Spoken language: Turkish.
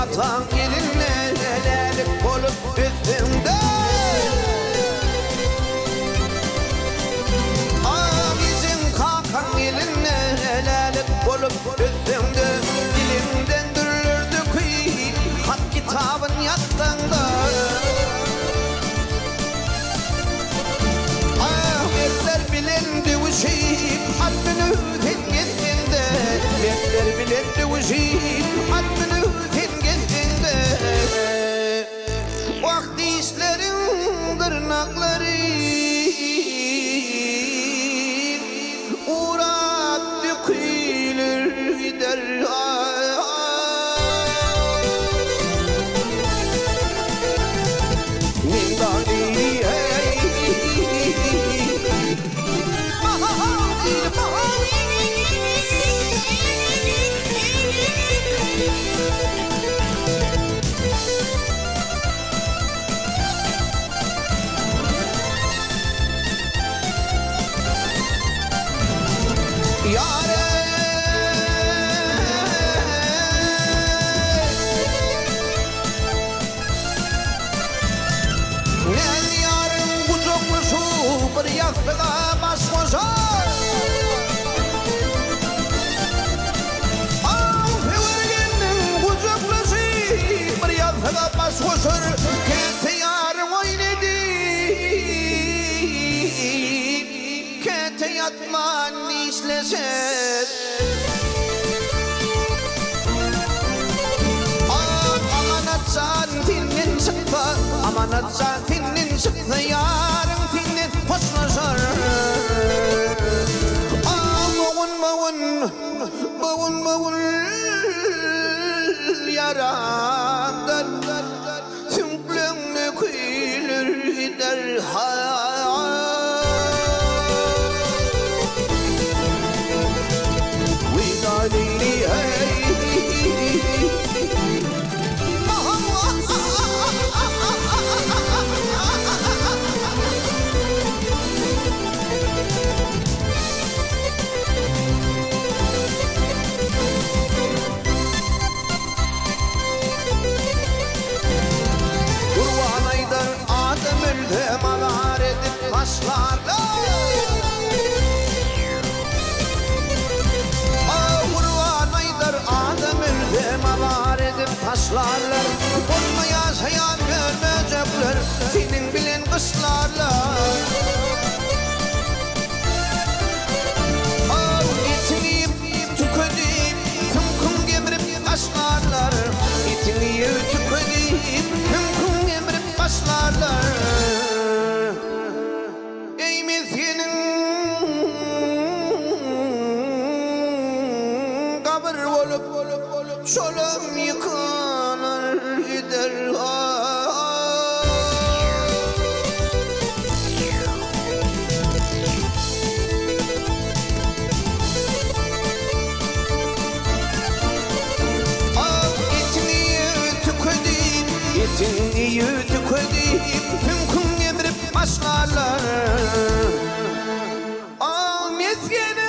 vatan gelinle nelerlik olup üstünde. Bizim kakan gelinle nelerlik olup üstünde. Dilimden dürüldü kıyı hat kitabın yattığında. Ahmetler bilendi bu şeyi haddini tengizinde. Ahmetler bilendi bu şeyi haddini tengizinde. Vakti işlerin tırnakları uğrat dökülür gider. Yaktığa baş koşar. Fevergenin kucaklısı bir yaktığa baş koşar. Kete yarım oynadı, kete yatman işlesin. Amanat can tinin çıktı, amanat can tinin çıktı. Yarım tinin hoşlaşır. Bavun bavun yarandan tümplüğünü kıyılır gider. Vidalili hey. Malar edip taşlarla Kurban aydır Adem öldü malar edip taşlarla. Olmaya hayal görmeyecekler senin bilen kışlarla. İtini yiyip tükönüp kım kım gemirip taşlarlar. İtini yiyip tükönüp kım kım gemirip taşlarlar. Şolum yıkanır gider. Etini yütük edip tüm kum yemirip başlarlar. Meskenim